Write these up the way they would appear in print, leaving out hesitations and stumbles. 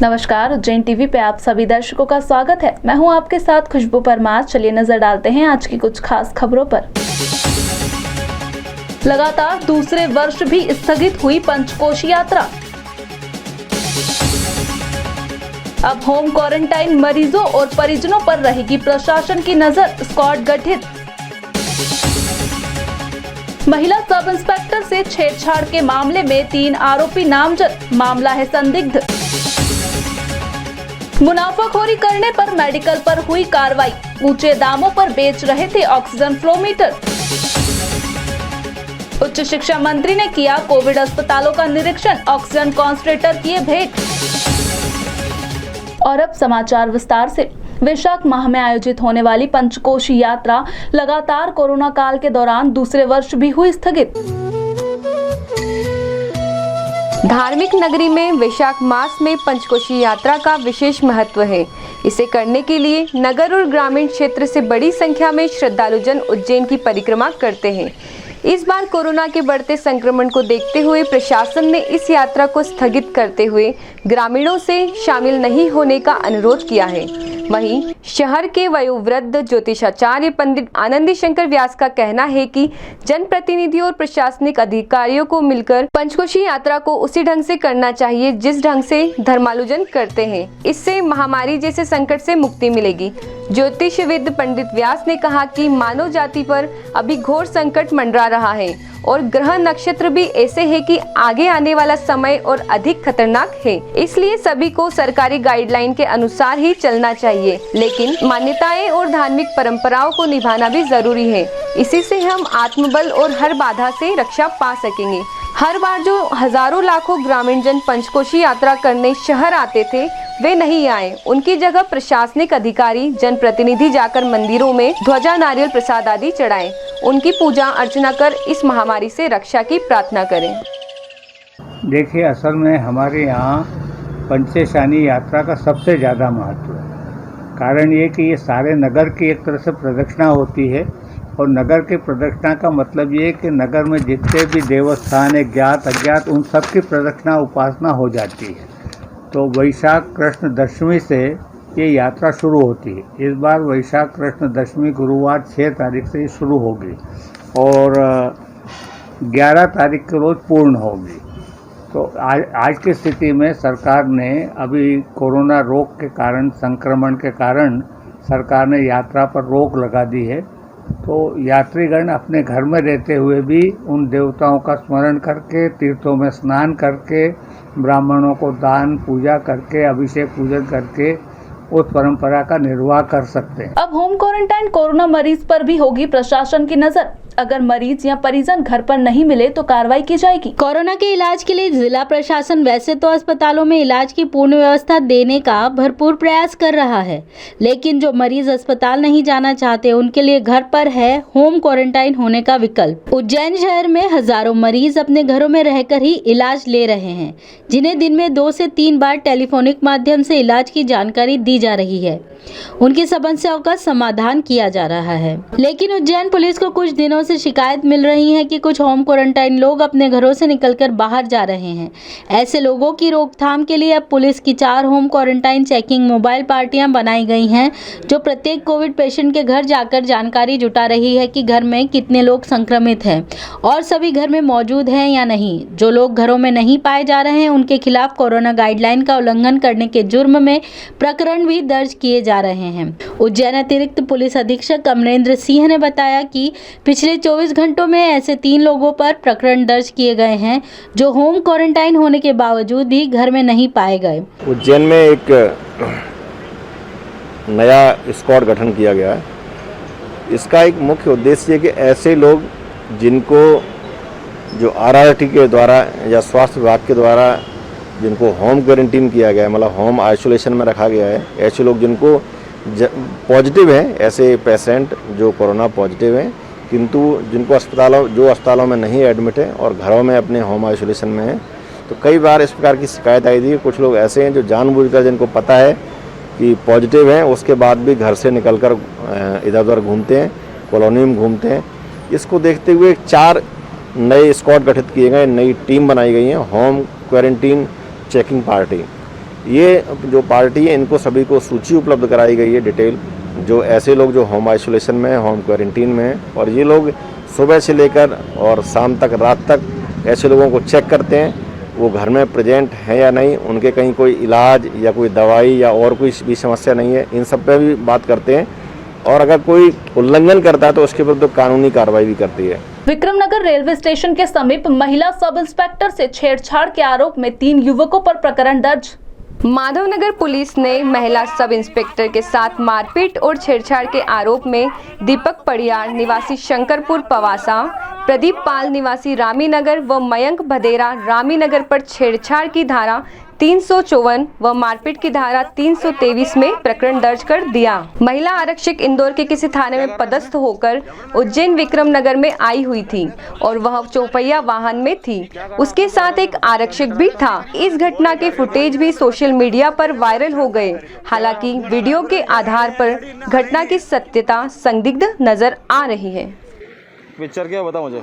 नमस्कार, उज्जैन टीवी पे आप सभी दर्शकों का स्वागत है। मैं हूं आपके साथ खुशबू परमार। चलिए नजर डालते हैं आज की कुछ खास खबरों पर। लगातार दूसरे वर्ष भी स्थगित हुई पंचकोशी यात्रा। अब होम क्वारंटाइन मरीजों और परिजनों पर रहेगी प्रशासन की नजर, स्क्वाड गठित। महिला सब इंस्पेक्टर से छेड़छाड़ के मामले में 3 आरोपी नामजद, मामला है संदिग्ध। मुनाफाखोरी करने पर मेडिकल पर हुई कार्रवाई, ऊंचे दामों पर बेच रहे थे ऑक्सीजन फ्लोमीटर। उच्च शिक्षा मंत्री ने किया कोविड अस्पतालों का निरीक्षण, ऑक्सीजन कॉन्संट्रेटर किए भेंट। और अब समाचार विस्तार से। वैशाख माह में आयोजित होने वाली पंचकोशी यात्रा लगातार कोरोना काल के दौरान दूसरे वर्ष भी हुई स्थगित। धार्मिक नगरी में वैशाख मास में पंचकोशी यात्रा का विशेष महत्व है। इसे करने के लिए नगर और ग्रामीण क्षेत्र से बड़ी संख्या में श्रद्धालुजन उज्जैन की परिक्रमा करते हैं। इस बार कोरोना के बढ़ते संक्रमण को देखते हुए प्रशासन ने इस यात्रा को स्थगित करते हुए ग्रामीणों से शामिल नहीं होने का अनुरोध किया है। वहीं शहर के वयोवृद्ध ज्योतिषाचार्य पंडित आनंदी शंकर व्यास का कहना है कि जनप्रतिनिधियों और प्रशासनिक अधिकारियों को मिलकर पंचकोशी यात्रा को उसी ढंग से करना चाहिए जिस ढंग से धर्मालुजन करते हैं। इससे महामारी जैसे संकट से मुक्ति मिलेगी। ज्योतिषविद पंडित व्यास ने कहा कि मानव जाति पर अभी घोर संकट मंडरा रहा है और ग्रह नक्षत्र भी ऐसे है कि आगे आने वाला समय और अधिक खतरनाक है। इसलिए सभी को सरकारी गाइडलाइन के अनुसार ही चलना चाहिए, लेकिन मान्यताएं और धार्मिक परंपराओं को निभाना भी जरूरी है। इसी से हम आत्मबल और हर बाधा से रक्षा पा सकेंगे। हर बार जो हजारों लाखों ग्रामीण जन पंचकोशी यात्रा करने शहर आते थे, वे नहीं आए। उनकी जगह प्रशासनिक अधिकारी, जनप्रतिनिधि जाकर मंदिरों में ध्वजा, नारियल, प्रसाद आदि चढ़ाएं। उनकी पूजा अर्चना कर इस महामारी से रक्षा की प्रार्थना करें। देखिए, असल में हमारे यहाँ पंचेशानी यात्रा का सबसे ज़्यादा महत्व है। कारण ये कि ये सारे नगर की एक तरह से प्रदक्षिणा होती है और नगर के प्रदक्षिणा का मतलब ये है कि नगर में जितने भी देवस्थान है, ज्ञात अज्ञात, उन सब की प्रदक्षिणा उपासना हो जाती है। तो वैशाख कृष्ण दशमी से ये यात्रा शुरू होती है। इस बार वैशाख कृष्ण दशमी गुरुवार 6 तारीख से शुरू होगी और 11 तारीख के रोज़ पूर्ण होगी। तो आज की स्थिति में सरकार ने अभी कोरोना रोग के कारण, संक्रमण के कारण सरकार ने यात्रा पर रोक लगा दी है। तो यात्रीगण अपने घर में रहते हुए भी उन देवताओं का स्मरण करके, तीर्थों में स्नान करके, ब्राह्मणों को दान पूजा करके, अभिषेक पूजन करके उस परंपरा का निर्वाह कर सकते हैं। अब होम क्वारंटाइन कोरोना मरीज पर भी होगी प्रशासन की नजर। अगर मरीज या परिजन घर पर नहीं मिले तो कार्रवाई की जाएगी। कोरोना के इलाज के लिए जिला प्रशासन वैसे तो अस्पतालों में इलाज की पूर्ण व्यवस्था देने का भरपूर प्रयास कर रहा है, लेकिन जो मरीज अस्पताल नहीं जाना चाहते उनके लिए घर पर है होम क्वारंटाइन होने का विकल्प। उज्जैन शहर में हजारों मरीज अपने घरों में रहकर ही इलाज ले रहे हैं, जिन्हें दिन में 2 से 3 बार टेलीफोनिक माध्यम से इलाज की जानकारी दी जा रही है। उनकी समस्याओं का समाधान किया जा रहा है। लेकिन उज्जैन पुलिस को कुछ दिनों से शिकायत मिल रही है कि कुछ होम क्वारंटाइन लोग अपने घरों से निकलकर बाहर जा रहे हैं। ऐसे लोगों की रोकथाम के लिए अब पुलिस की 4 होम क्वारंटाइन चेकिंग मोबाइल पार्टियां बनाई गई हैं, जो प्रत्येक कोविड पेशेंट के घर जाकर जानकारी जुटा रही है कि घर में कितने लोग संक्रमित हैं और सभी घर में मौजूद हैं या नहीं। जो लोग घरों में नहीं पाए जा रहे हैं उनके खिलाफ कोरोना गाइडलाइन का उल्लंघन करने के जुर्म में प्रकरण भी दर्ज किए जा रहे हैं। उज्जैन अतिरिक्त पुलिस अधीक्षक अमरेंद्र सिंह ने बताया कि पिछले 24 घंटों में ऐसे 3 लोगों पर प्रकरण दर्ज किए गए हैं, जो होम क्वारंटाइन होने के बावजूद भी घर में नहीं पाए गए। उज्जैन में एक नया स्क्वाड गठन किया गया है। इसका एक मुख्य उद्देश्य है कि ऐसे लोग जिनको जो RRT के द्वारा या स्वास्थ्य विभाग के द्वारा जिनको होम क्वारंटीन किया गया है, मतलब होम आइसोलेशन में रखा गया है, ऐसे लोग जिनको पॉजिटिव हैं, ऐसे पेशेंट जो कोरोना पॉजिटिव हैं किंतु जिनको अस्पतालों में नहीं एडमिट है और घरों में अपने होम आइसोलेशन में हैं। तो कई बार इस प्रकार की शिकायत आई थी। कुछ लोग ऐसे हैं जो जानबूझकर, जिनको पता है कि पॉजिटिव हैं, उसके बाद भी घर से निकलकर इधर उधर घूमते हैं, कॉलोनी में घूमते हैं। इसको देखते हुए 4 नए स्क्वाड गठित किए गए, नई टीम बनाई गई है, होम क्वारंटीन चेकिंग पार्टी। ये जो पार्टी है इनको सभी को सूची उपलब्ध कराई गई है डिटेल, जो ऐसे लोग जो होम आइसोलेशन में हैं, होम क्वारंटीन में हैं, और ये लोग सुबह से लेकर और शाम तक, रात तक ऐसे लोगों को चेक करते हैं वो घर में प्रेजेंट हैं या नहीं, उनके कहीं कोई इलाज या कोई दवाई या और कोई भी समस्या नहीं है, इन सब पे भी बात करते हैं, और अगर कोई उल्लंघन करता है तो उसके विरुद्ध कानूनी कार्रवाई भी करती है। विक्रमनगर रेलवे स्टेशन के समीप महिला सब इंस्पेक्टर से छेड़छाड़ के आरोप में 3 युवकों पर प्रकरण दर्ज। माधवनगर पुलिस ने महिला सब इंस्पेक्टर के साथ मारपीट और छेड़छाड़ के आरोप में दीपक पड़ियार निवासी शंकरपुर पवासा, प्रदीप पाल निवासी रामीनगर व मयंक भदेरा रामीनगर पर छेड़छाड़ की धारा 354 व मारपीट की धारा 323 में प्रकरण दर्ज कर दिया। महिला आरक्षक इंदौर के किसी थाने में पदस्थ होकर उज्जैन विक्रमनगर में आई हुई थी और वह चौपहिया वाहन में थी। उसके साथ एक आरक्षक भी था। इस घटना के फुटेज भी सोशल मीडिया पर वायरल हो गए। हालांकि वीडियो के आधार पर घटना की सत्यता संदिग्ध नजर आ रही है। पिक्चर क्या बता मुझे।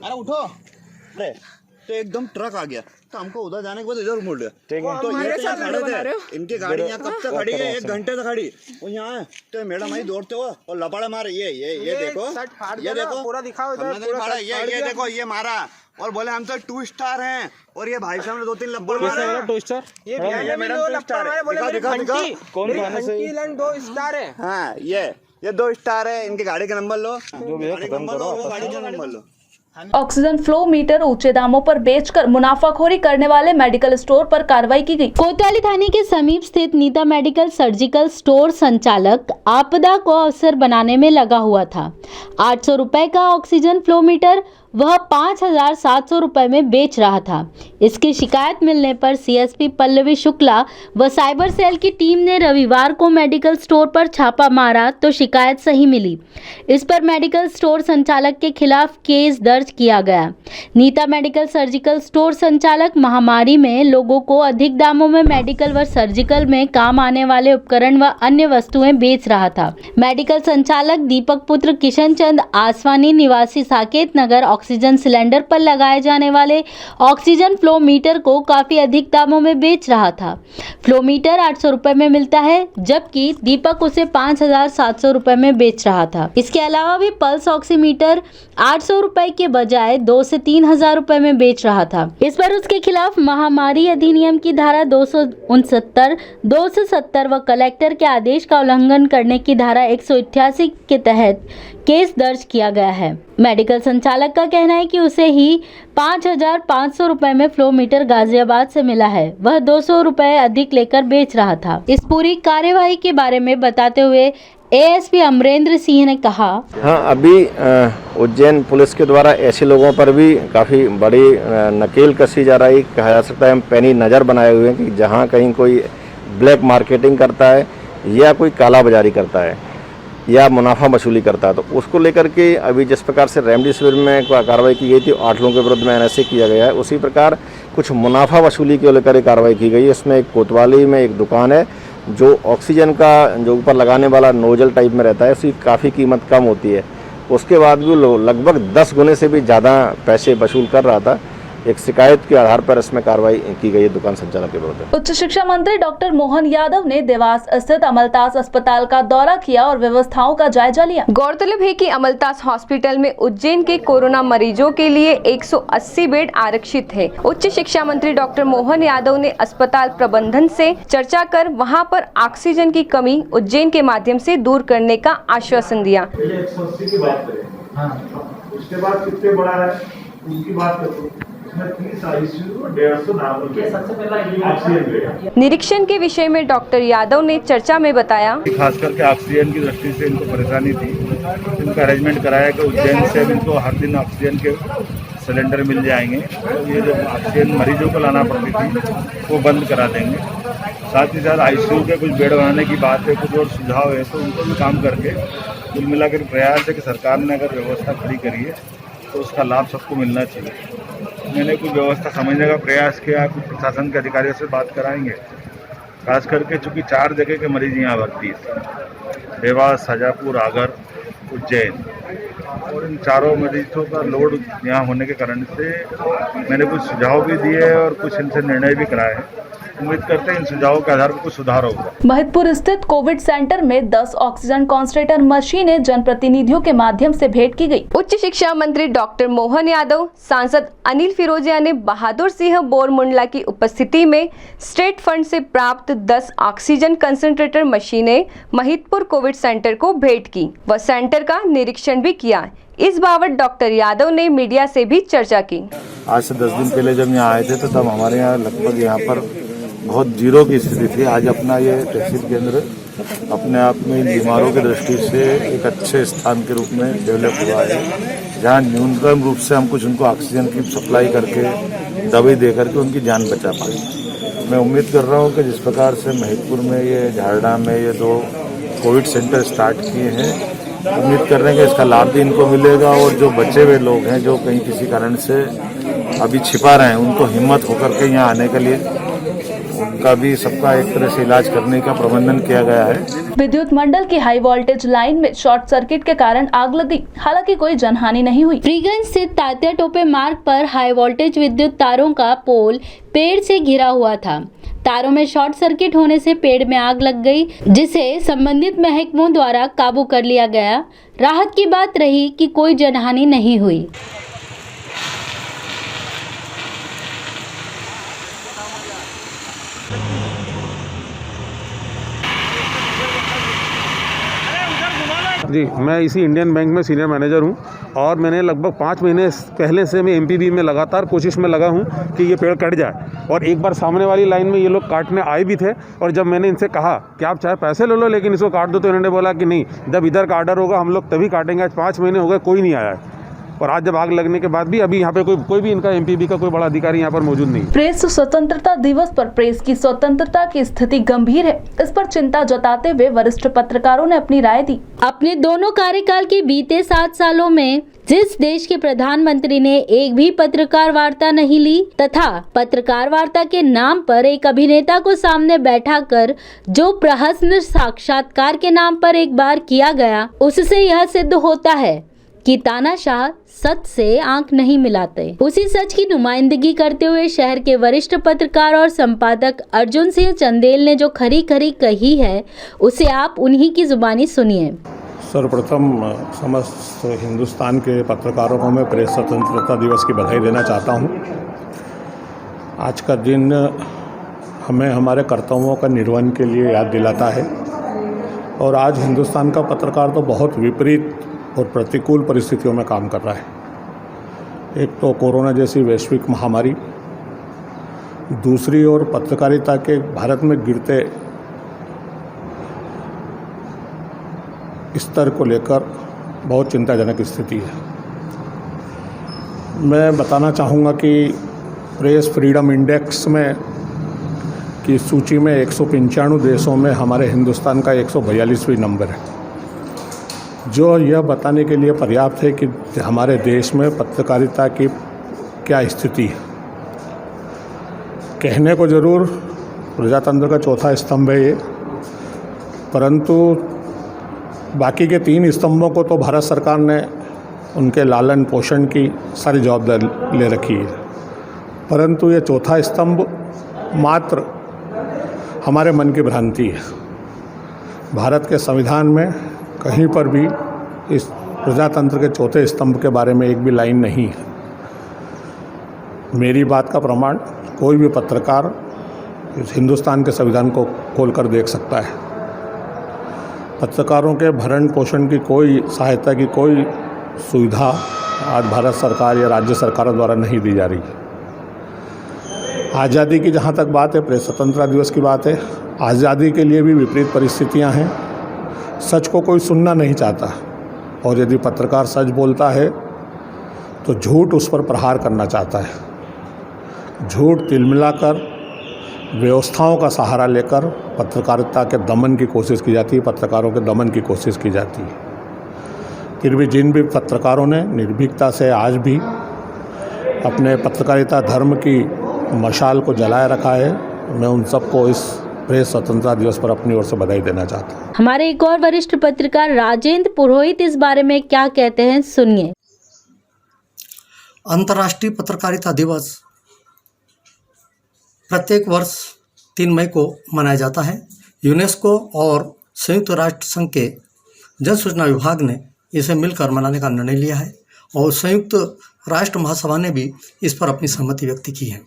अरे उठो, अरे तो एकदम ट्रक आ गया तो हमको उधर जाने के बाद इधर मुड़ गया। ठीक है। तो ये तो खड़े थे, इनकी गाड़ी यहाँ कब तक खड़ी है? 1 घंटे से खड़ी। और यहाँ तो मैडम आई दौड़ते हुए और लपाड़ा मारे। ये देखो पूरा दिखाओ इधर, हमने नहीं मारा। ये देखो ये मारा और बोले हम तो 2 स्टार हैं। और ये भाई साहब ने 2-3 लब्बड़ मारा। 2 स्टार ये मैडम 2 स्टार है। दिखा कौन थाने से? 2 स्टार है। हाँ ये 2 स्टार है। इनकी गाड़ी का नंबर लो, जो भी है खत्म करो। गाड़ी का नंबर लो। ऑक्सीजन फ्लो मीटर ऊंचे दामों पर बेचकर मुनाफाखोरी करने वाले मेडिकल स्टोर पर कार्रवाई की गई। कोतवाली थाने के समीप स्थित नीता मेडिकल सर्जिकल स्टोर संचालक आपदा को अवसर बनाने में लगा हुआ था। 800 रुपए का ऑक्सीजन फ्लो मीटर वह 5,700 रुपए में बेच रहा था। इसकी शिकायत मिलने पर सीएसपी पल्लवी शुक्ला व साइबर सेल की टीम ने रविवार को मेडिकल स्टोर पर छापा मारा तो शिकायत सही मिली। इस पर मेडिकल स्टोर संचालक के खिलाफ केस दर्ज किया गया। नीता मेडिकल सर्जिकल स्टोर संचालक महामारी में लोगों को अधिक दामों में मेडिकल व सर्जिकल में काम आने वाले उपकरण व अन्य वस्तुएं बेच रहा था। मेडिकल संचालक दीपक पुत्र किशन चंद आसवानी निवासी साकेत नगर ऑक्सीजन सिलेंडर पर लगाए जाने वाले ऑक्सीजन फ्लो मीटर को काफी अधिक दामों में बेच रहा था। फ्लो मीटर 800 रुपए में मिलता है, जबकि दीपक उसे 5,700 रुपए में बेच रहा था। इसके अलावा भी पल्स ऑक्सीमीटर 800 रुपए के बजाय 2 से 3,000 रुपए में बेच रहा था। इस पर उसके खिलाफ महामारी अधिनियम की धारा 269, 270 व कलेक्टर के आदेश का उल्लंघन करने की धारा 188 के तहत केस दर्ज किया गया है। मेडिकल संचालक का कहना है कि उसे ही 5,500 रुपए में फ्लो मीटर गाजियाबाद से मिला है। वह 200 रुपए अधिक लेकर बेच रहा था। इस पूरी कार्यवाही के बारे में बताते हुए एएसपी अमरेंद्र सिंह ने कहा, हाँ, अभी उज्जैन पुलिस के द्वारा ऐसे लोगों पर भी काफ़ी बड़ी नकेल कसी जा रही, कहा जा सकता है। हम पैनी नज़र बनाए हुए हैं कि जहाँ कहीं कोई ब्लैक मार्केटिंग करता है या कोई काला बाजारी करता है या मुनाफा वसूली करता है, तो उसको लेकर के अभी जिस प्रकार से रेमडेसिविर में कार्रवाई की गई थी, 8 लोगों के विरुद्ध में एनएसए किया गया है, उसी प्रकार कुछ मुनाफा वसूली को लेकर कार्रवाई की गई है। इसमें एक कोतवाली में एक दुकान है जो ऑक्सीजन का जो ऊपर लगाने वाला नोजल टाइप में रहता है, उसकी काफ़ी कीमत कम होती है। उसके बाद भी लगभग 10 गुने से भी ज़्यादा पैसे वसूल कर रहा था। एक शिकायत के आधार पर इसमें कार्रवाई की गई है दुकान संचालक के विरुद्ध। उच्च शिक्षा मंत्री डॉक्टर मोहन यादव ने देवास स्थित अमलतास अस्पताल का दौरा किया और व्यवस्थाओं का जायजा लिया। गौरतलब है कि अमलतास हॉस्पिटल में उज्जैन के कोरोना मरीजों के लिए 180 बेड आरक्षित है। उच्च शिक्षा मंत्री डॉक्टर मोहन यादव ने अस्पताल प्रबंधन से चर्चा कर वहां पर ऑक्सीजन की कमी उज्जैन के माध्यम से दूर करने का आश्वासन दिया। 180 की बात करें, उसके बाद कितने बड़ा है उनकी बात करो। 30 आईसीयू और 150 नॉर्मल। सबसे पहला ऑक्सीजन। निरीक्षण के विषय में डॉक्टर यादव ने चर्चा में बताया, खास करके ऑक्सीजन की दृष्टि से इनको परेशानी थी। इनका अरेंजमेंट कराया कि उज्जैन से इनको हर दिन ऑक्सीजन के सिलेंडर मिल जाएंगे। तो ये जो ऑक्सीजन मरीजों को लाना पड़ती थी वो बंद करा देंगे। साथ ही साथ आईसीयू के कुछ बेड बनाने की बात है, कुछ और सुझाव है, तो उनको भी काम करके कुल मिलाकर प्रयास है कि सरकार ने अगर व्यवस्था खड़ी करी है तो उसका लाभ सबको मिलना चाहिए। मैंने कुछ व्यवस्था समझने का प्रयास किया, कुछ प्रशासन के अधिकारियों से बात कराएंगे। खास करके चूँकि 4 जगह के मरीज यहाँ भर्ती हैं, देवास, शाजापुर, आगर, उज्जैन, और इन चारों मरीजों का लोड यहाँ होने के कारण से मैंने कुछ सुझाव भी दिए और कुछ इनसे निर्णय भी कराए हैं। उम्मीद करते हैं इन सुझावों के आधार पर कुछ सुधार होगा। महिदपुर स्थित कोविड सेंटर में 10 ऑक्सीजन कॉन्सेंट्रेटर मशीनें जनप्रतिनिधियों के माध्यम से भेंट की गई। उच्च शिक्षा मंत्री डॉक्टर मोहन यादव, सांसद अनिल फिरोजिया ने बहादुर सिंह बोरमुंडला की उपस्थिति में स्टेट फंड से प्राप्त 10 ऑक्सीजन कंसंट्रेटर मशीनें महिदपुर कोविड सेंटर को भेंट की व सेंटर का निरीक्षण भी किया। इस बाबत डॉक्टर यादव ने मीडिया से भी चर्चा की। आज से 10 दिन पहले जब यहाँ आए थे तो तब हमारे यहाँ लगभग यहाँ पर बहुत जीरो की स्थिति थी। आज अपना ये तहसील केंद्र अपने आप में इन बीमारों की दृष्टि से एक अच्छे स्थान के रूप में डेवलप हुआ है, जहाँ न्यूनतम रूप से हम कुछ उनको ऑक्सीजन की सप्लाई करके दवाई दे करके उनकी जान बचा पाए। मैं उम्मीद कर रहा हूँ कि जिस प्रकार से महिदपुर में ये झारडा में ये 2 कोविड सेंटर स्टार्ट किए हैं, उम्मीद कर रहे हैं कि इसका लाभ भी इनको मिलेगा और जो बचे हुए लोग हैं जो कहीं किसी कारण से अभी छिपा रहे हैं, उनको हिम्मत होकर के यहाँ आने के लिए उनका भी सबका एक तरह से इलाज करने का प्रबंधन किया गया है। विद्युत मंडल की हाई वोल्टेज लाइन में शॉर्ट सर्किट के कारण आग लग गई, हालांकि कोई जनहानि नहीं हुई। फ्रीगंज स्थित तात्या टोपे मार्ग पर हाई वोल्टेज विद्युत तारों का पोल पेड़ से घिरा हुआ था। तारों में शॉर्ट सर्किट होने से पेड़ में आग लग गई, जिसे संबंधित महकमों द्वारा काबू कर लिया गया। राहत की बात रही कि कोई जनहानि नहीं हुई। जी, मैं इसी इंडियन बैंक में सीनियर मैनेजर हूं और मैंने लगभग 5 महीने पहले से मैं एमपीबी में लगातार कोशिश में लगा हूं कि ये पेड़ कट जाए। और एक बार सामने वाली लाइन में ये लोग काटने आए भी थे और जब मैंने इनसे कहा कि आप चाहे पैसे ले लो लेकिन इसको काट दो, तो इन्होंने बोला कि नहीं, जब इधर का ऑर्डर होगा हम लोग तभी काटेंगे। आज 5 महीने हो गए, कोई नहीं आया है। और आज जब आग लगने के बाद भी अभी यहाँ पे कोई भी इनका एमपीबी का कोई बड़ा अधिकारी यहाँ पर मौजूद नहीं। प्रेस स्वतंत्रता दिवस पर प्रेस की स्वतंत्रता की स्थिति गंभीर है, इस पर चिंता जताते हुए वरिष्ठ पत्रकारों ने अपनी राय दी। अपने दोनों कार्यकाल के बीते 7 सालों में जिस देश के प्रधानमंत्री ने एक भी पत्रकार वार्ता नहीं ली तथा पत्रकार वार्ता के नाम पर एक अभिनेता को सामने बैठाकर जो प्रहसन साक्षात्कार के नाम पर एक बार किया गया, उससे यह सिद्ध होता है कि तानाशाह सच से आंख नहीं मिलाते। उसी सच की नुमाइंदगी करते हुए शहर के वरिष्ठ पत्रकार और संपादक अर्जुन सिंह चंदेल ने जो खरी खरी कही है, उसे आप उन्हीं की जुबानी सुनिए। सर्वप्रथम समस्त हिंदुस्तान के पत्रकारों को मैं प्रेस स्वतंत्रता दिवस की बधाई देना चाहता हूं। आज का दिन हमें हमारे कर्तव्यों का निर्वहन के लिए याद दिलाता है और आज हिंदुस्तान का पत्रकार तो बहुत विपरीत और प्रतिकूल परिस्थितियों में काम कर रहा है। एक तो कोरोना जैसी वैश्विक महामारी, दूसरी ओर पत्रकारिता के भारत में गिरते स्तर को लेकर बहुत चिंताजनक स्थिति है। मैं बताना चाहूँगा कि प्रेस फ्रीडम इंडेक्स में की सूची में 195 देशों में हमारे हिंदुस्तान का 142वां नंबर है, जो यह बताने के लिए पर्याप्त है कि हमारे देश में पत्रकारिता की क्या स्थिति है। कहने को ज़रूर प्रजातंत्र का चौथा स्तंभ है ये, परंतु बाकी के 3 स्तंभों को तो भारत सरकार ने उनके लालन पोषण की सारी जवाबदारी ले रखी है, परंतु ये चौथा स्तंभ मात्र हमारे मन की भ्रांति है। भारत के संविधान में कहीं पर भी इस प्रजातंत्र के चौथे स्तंभ के बारे में एक भी लाइन नहीं है। मेरी बात का प्रमाण कोई भी पत्रकार इस हिंदुस्तान के संविधान को खोलकर देख सकता है। पत्रकारों के भरण पोषण की कोई सहायता की कोई सुविधा आज भारत सरकार या राज्य सरकारों द्वारा नहीं दी जा रही है। आज़ादी की जहाँ तक बात है, प्रेस स्वतंत्रता दिवस की बात है, आज़ादी के लिए भी विपरीत परिस्थितियाँ हैं। सच को कोई सुनना नहीं चाहता और यदि पत्रकार सच बोलता है तो झूठ उस पर प्रहार करना चाहता है। झूठ तिलमिलाकर व्यवस्थाओं का सहारा लेकर पत्रकारिता के दमन की कोशिश की जाती है, पत्रकारों के दमन की कोशिश की जाती है। फिर भी जिन भी पत्रकारों ने निर्भीकता से आज भी अपने पत्रकारिता धर्म की मशाल को जलाए रखा है, मैं उन सबको इस प्रेस स्वतंत्रता दिवस पर अपनी ओर से बधाई देना चाहता हूँ। हमारे एक और वरिष्ठ पत्रकार राजेंद्र पुरोहित इस बारे में क्या कहते हैं, सुनिए। अंतर्राष्ट्रीय पत्रकारिता दिवस प्रत्येक वर्ष 3 मई को मनाया जाता है। यूनेस्को और संयुक्त राष्ट्र संघ के जन सूचना विभाग ने इसे मिलकर मनाने का निर्णय लिया है और संयुक्त राष्ट्र महासभा ने भी इस पर अपनी सहमति व्यक्त की है।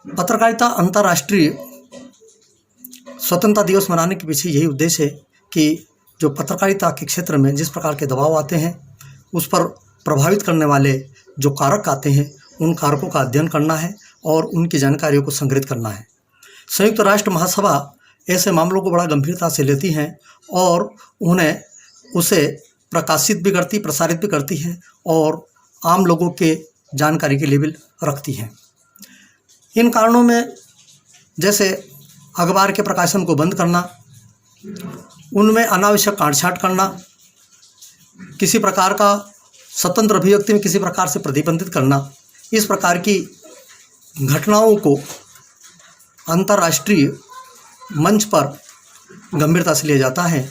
पत्रकारिता अंतर्राष्ट्रीय स्वतंत्रता दिवस मनाने के पीछे यही उद्देश्य है कि जो पत्रकारिता के क्षेत्र में जिस प्रकार के दबाव आते हैं उस पर प्रभावित करने वाले जो कारक आते हैं उन कारकों का अध्ययन करना है और उनकी जानकारियों को संग्रहित करना है। संयुक्त राष्ट्र महासभा ऐसे मामलों को बड़ा गंभीरता से लेती हैं और उन्हें उसे प्रकाशित भी करती, प्रसारित भी करती है और आम लोगों के जानकारी के लिए भी रखती है। इन कारणों में जैसे अखबार के प्रकाशन को बंद करना, उनमें अनावश्यक काटछाँट करना, किसी प्रकार का स्वतंत्र अभिव्यक्ति में किसी प्रकार से प्रतिबंधित करना, इस प्रकार की घटनाओं को अंतर्राष्ट्रीय मंच पर गंभीरता से लिया जाता है।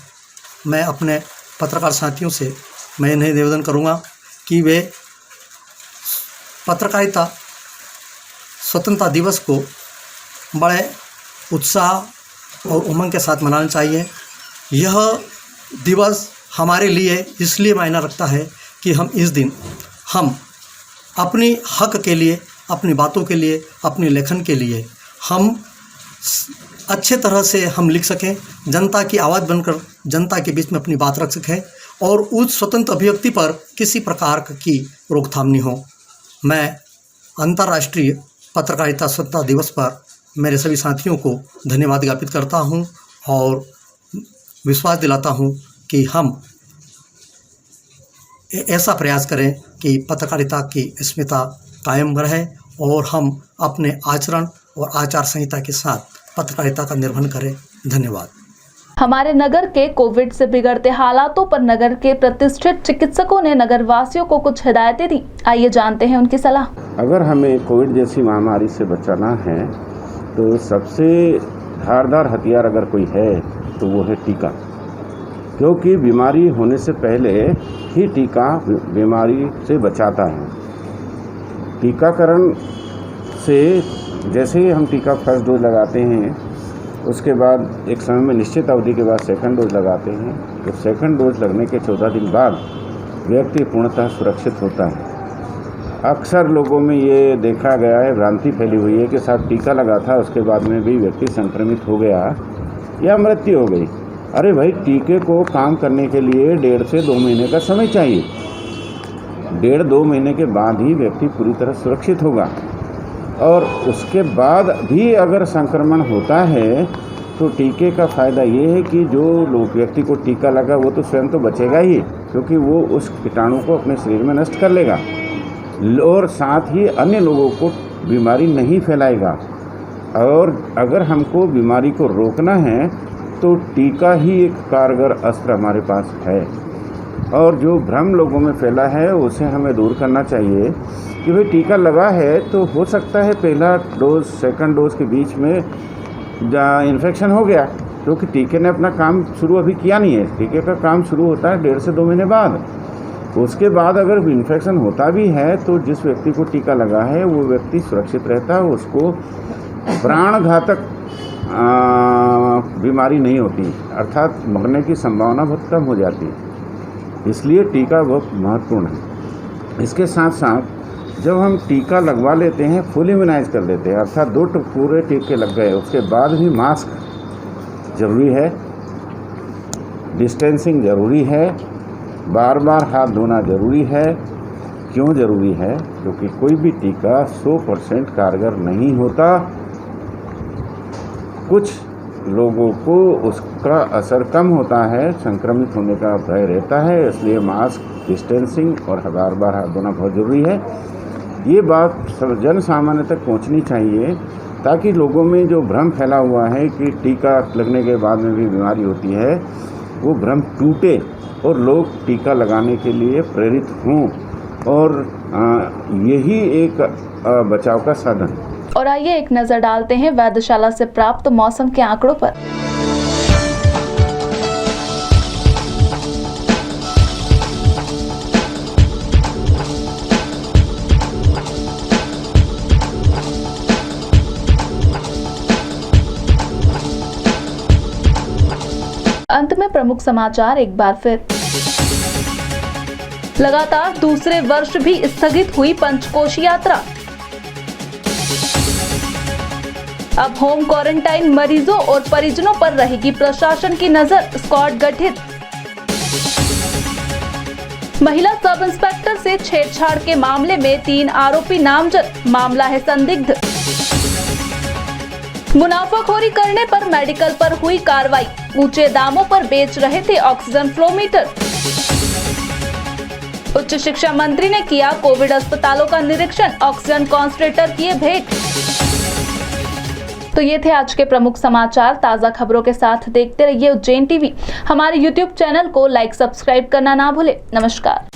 मैं अपने पत्रकार साथियों से मैं इन्हें निवेदन करूंगा कि वे पत्रकारिता स्वतंत्रता दिवस को बड़े उत्साह और उमंग के साथ मनाना चाहिए। यह दिवस हमारे लिए इसलिए मायना रखता है कि हम इस दिन हम अपनी हक के लिए, अपनी बातों के लिए, अपनी लेखन के लिए हम अच्छे तरह से हम लिख सकें, जनता की आवाज़ बनकर जनता के बीच में अपनी बात रख सकें और उस स्वतंत्र अभिव्यक्ति पर किसी प्रकार की रोकथाम नहीं हो। मैं अंतर्राष्ट्रीय पत्रकारिता स्वतंत्रता दिवस पर मेरे सभी साथियों को धन्यवाद ज्ञापित करता हूं और विश्वास दिलाता हूं कि हम ऐसा प्रयास करें कि पत्रकारिता की अस्मिता कायम रहे और हम अपने आचरण और आचार संहिता के साथ पत्रकारिता का निर्वहन करें। धन्यवाद। हमारे नगर के कोविड से बिगड़ते हालातों पर नगर के प्रतिष्ठित चिकित्सकों ने नगर वासियों को कुछ हिदायतें दी। आइए जानते हैं उनकी सलाह। अगर हमें कोविड जैसी महामारी से बचाना है तो सबसे धारदार हथियार अगर कोई है तो वो है टीका, क्योंकि बीमारी होने से पहले ही टीका बीमारी से बचाता है। टीकाकरण से जैसे ही हम टीका फर्स्ट डोज लगाते हैं उसके बाद एक समय में निश्चित अवधि के बाद सेकंड डोज लगाते हैं, तो सेकंड डोज लगने के 14 दिन बाद व्यक्ति पूर्णतः सुरक्षित होता है। अक्सर लोगों में ये देखा गया है, भ्रांति फैली हुई है कि साहब टीका लगा था उसके बाद में भी व्यक्ति संक्रमित हो गया या मृत्यु हो गई। अरे भाई, टीके को काम करने के लिए 1.5 से 2 महीने का समय चाहिए। 1.5-2 महीने के बाद ही व्यक्ति पूरी तरह सुरक्षित होगा और उसके बाद भी अगर संक्रमण होता है तो टीके का फ़ायदा ये है कि जो लोग व्यक्ति को टीका लगा वो तो स्वयं तो बचेगा ही, क्योंकि वो उस कीटाणु को अपने शरीर में नष्ट कर लेगा और साथ ही अन्य लोगों को बीमारी नहीं फैलाएगा। और अगर हमको बीमारी को रोकना है तो टीका ही एक कारगर अस्त्र हमारे पास है। और जो भ्रम लोगों में फैला है उसे हमें दूर करना चाहिए कि भाई टीका लगा है तो हो सकता है पहला डोज सेकंड डोज के बीच में इन्फेक्शन हो गया, क्योंकि टीके ने अपना काम शुरू अभी किया नहीं है। टीके का काम शुरू होता है 1.5 से 2 महीने बाद। उसके बाद अगर इन्फेक्शन होता भी है तो जिस व्यक्ति को टीका लगा है वो व्यक्ति सुरक्षित रहता है, उसको प्राणघातक बीमारी नहीं होती, अर्थात मरने की संभावना बहुत कम हो जाती है। इसलिए टीका बहुत महत्वपूर्ण है। इसके साथ साथ जब हम टीका लगवा लेते हैं, फुल इम्यूनाइज कर लेते हैं, अर्थात 2 पूरे टीके लग गए, उसके बाद भी मास्क जरूरी है, डिस्टेंसिंग ज़रूरी है, बार बार हाथ धोना ज़रूरी है। क्यों ज़रूरी है? क्योंकि कोई भी टीका 100% कारगर नहीं होता। कुछ लोगों को उसका असर कम होता है, संक्रमित होने का भय रहता है, इसलिए मास्क, डिस्टेंसिंग और बार बार हाथ धोना बहुत ज़रूरी है। ये बात जन सामान्य तक पहुंचनी चाहिए ताकि लोगों में जो भ्रम फैला हुआ है कि टीका लगने के बाद में भी बीमारी होती है, वो भ्रम टूटे और लोग टीका लगाने के लिए प्रेरित हों और यही एक बचाव का साधन है। और आइए एक नजर डालते हैं वेधशाला से प्राप्त मौसम के आंकड़ों पर। अंत में प्रमुख समाचार एक बार फिर। लगातार दूसरे वर्ष भी स्थगित हुई पंचकोशी यात्रा। अब होम क्वारंटाइन मरीजों और परिजनों पर रहेगी प्रशासन की नजर, स्क्वाड गठित। महिला सब इंस्पेक्टर से छेड़छाड़ के मामले में 3 आरोपी नामजद, मामला है संदिग्ध। मुनाफाखोरी करने पर मेडिकल पर हुई कार्रवाई, ऊंचे दामों पर बेच रहे थे ऑक्सीजन फ्लोमीटर। उच्च शिक्षा मंत्री ने किया कोविड अस्पतालों का निरीक्षण, ऑक्सीजन कॉन्संट्रेटर किए भेंट। तो ये थे आज के प्रमुख समाचार। ताजा खबरों के साथ देखते रहिए उज्जैन टीवी। हमारे YouTube चैनल को लाइक सब्सक्राइब करना ना भूले। नमस्कार।